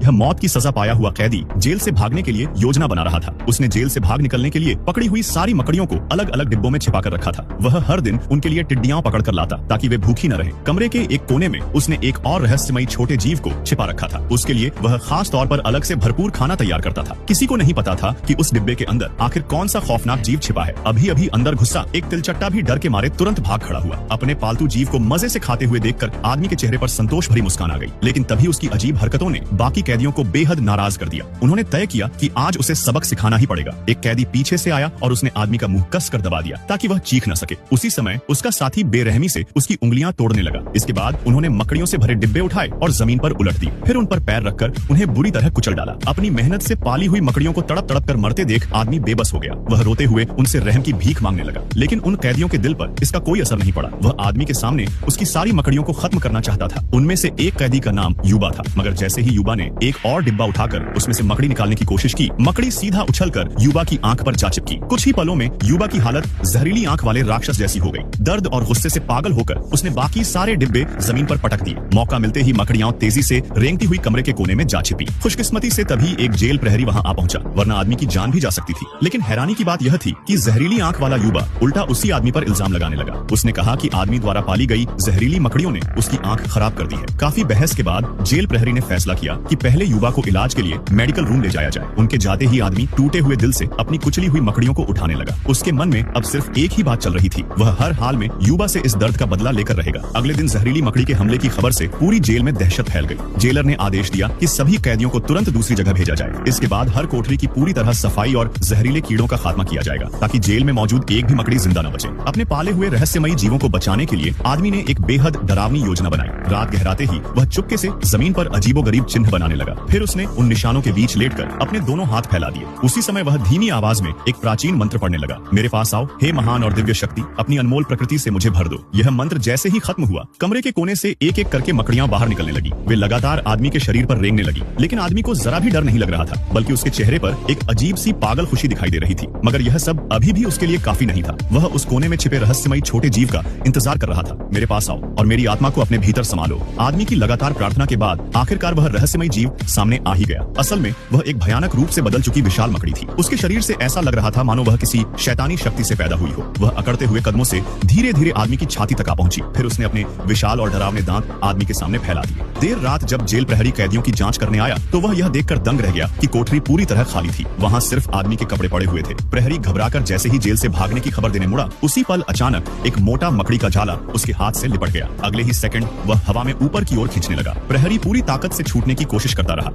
यह मौत की सजा पाया हुआ कैदी जेल से भागने के लिए योजना बना रहा था। उसने जेल से भाग निकलने के लिए पकड़ी हुई सारी मकड़ियों को अलग अलग डिब्बों में छिपा कर रखा था। वह हर दिन उनके लिए टिड्डियां पकड़ कर लाता ताकि वे भूखी न रहे। कमरे के एक कोने में उसने एक और रहस्यमयी छोटे जीव को छिपा रखा था। उसके लिए वह खास तौर पर अलग से भरपूर खाना तैयार करता था। किसी को नहीं पता था कि उस डिब्बे के अंदर आखिर कौन सा खौफनाक जीव छिपा है। अभी अभी अंदर घुसा एक तिलचट्टा भी डर के मारे तुरंत भाग खड़ा हुआ। अपने पालतू जीव को मजे से खाते हुए देखकर आदमी के चेहरे पर संतोष भरी मुस्कान आ गई। लेकिन तभी उसकी अजीब हरकतों ने बाकी कैदियों को बेहद नाराज कर दिया। उन्होंने तय किया कि आज उसे सबक सिखाना ही पड़ेगा। एक कैदी पीछे से आया और उसने आदमी का मुंह कस कर दबा दिया ताकि वह चीख न सके। उसी समय उसका साथी बेरहमी से उसकी उंगलियां तोड़ने लगा। इसके बाद उन्होंने मकड़ियों से भरे डिब्बे उठाए और जमीन पर उलट दिए। फिर उन पर पैर रखकर उन्हें बुरी तरह कुचल डाला। अपनी मेहनत से पाली हुई मकड़ियों को तड़प तड़प कर मरते देख आदमी बेबस हो गया। वह रोते हुए उनसे रहम की भीख मांगने लगा। लेकिन उन कैदियों के दिल पर इसका कोई असर नहीं पड़ा। वह आदमी के सामने उसकी सारी मकड़ियों को खत्म करना चाहता था। उनमें से एक कैदी का नाम युबा था, मगर जैसे ही युबा ने एक और डिब्बा उठाकर उसमें से मकड़ी निकालने की कोशिश की, मकड़ी सीधा उछलकर युबा की आंख पर जा चिपकी। कुछ ही पलों में युबा की हालत जहरीली आंख वाले राक्षस जैसी हो गई। दर्द और गुस्से से पागल होकर उसने बाकी सारे डिब्बे जमीन पर पटक दिए। मौका मिलते ही मकड़ियां तेजी से रेंगती हुई कमरे के कोने में जा छिपी। खुशकिस्मती से तभी एक जेल प्रहरी वहां आ पहुंचा, वरना आदमी की जान भी जा सकती थी। लेकिन हैरानी की बात यह थी कि जहरीली आंख वाला युबा उल्टा उसी आदमी पर इल्जाम लगाने लगा। उसने कहा कि आदमी द्वारा पाली गई जहरीली मकड़ियों ने उसकी आंख खराब कर दी है। काफी बहस के बाद जेल प्रहरी ने फैसला किया कि पहले युबा को इलाज के लिए मेडिकल रूम ले जाया जाए। उनके जाते ही आदमी टूटे हुए दिल से अपनी कुचली हुई मकड़ियों को उठाने लगा। उसके मन में अब सिर्फ एक ही बात चल रही थी, वह हर हाल में युबा से इस दर्द का बदला लेकर रहेगा। अगले दिन जहरीली मकड़ी के हमले की खबर से पूरी जेल में दहशत फैल गई। जेलर ने आदेश दिया कि सभी कैदियों को तुरंत दूसरी जगह भेजा जाए। इसके बाद हर कोठरी की पूरी तरह सफाई और जहरीले कीड़ों का खात्मा किया जाएगा ताकि जेल में मौजूद एक भी मकड़ी जिंदा न बचे। अपने पाले हुए रहस्यमयी जीवों को बचाने के लिए आदमी ने एक बेहद डरावनी योजना बनाई। रात गहराते ही वह चुपके से जमीन पर अजीबोगरीब चिन्ह बनाने लगा। फिर उसने उन निशानों के बीच लेटकर अपने दोनों हाथ फैला दिए। उसी समय वह धीमी आवाज में एक प्राचीन मंत्र पढ़ने लगा। मेरे पास आओ, हे महान और दिव्य शक्ति, अपनी अनमोल प्रकृति से मुझे भर दो। यह मंत्र जैसे ही खत्म हुआ, कमरे के कोने से एक एक करके मकड़ियां बाहर निकलने लगी। वे लगातार आदमी के शरीर पर रेंगने लगी। लेकिन आदमी को जरा भी डर नहीं लग रहा था, बल्कि उसके चेहरे पर एक अजीब सी पागल खुशी दिखाई दे रही थी। मगर यह सब अभी भी उसके लिए काफी नहीं था। वह उस कोने में छिपे रहस्यमयी छोटे जीव का इंतजार कर रहा था। मेरे पास आओ और मेरी आत्मा को अपने भीतर संभालो। आदमी की लगातार प्रार्थना के बाद आखिरकार वह रहस्यमयी जीव सामने आ ही गया। असल में वह एक भयानक रूप से बदल चुकी विशाल मकड़ी थी। उसके शरीर से ऐसा लग रहा था मानो वह किसी शैतानी शक्ति से पैदा हुई हो। वह अकड़ते हुए कदमों से धीरे धीरे आदमी की छाती तक आ पहुंची। फिर उसने अपने विशाल और डरावने दांत आदमी के सामने फैला दिए। देर रात जब जेल प्रहरी कैदियों की जांच करने आया तो वह यह देखकर दंग रह गया कि कोठरी पूरी तरह खाली थी। वहां सिर्फ आदमी के कपड़े पड़े हुए थे। प्रहरी घबराकर जैसे ही जेल से भागने की खबर देने मुड़ा, उसी पल अचानक एक मोटा मकड़ी का जाला उसके हाथ से लिपट गया। अगले ही सेकंड वह हवा में ऊपर की ओर खींचने लगा। प्रहरी पूरी ताकत से छूटने की कोशिश करता रहा।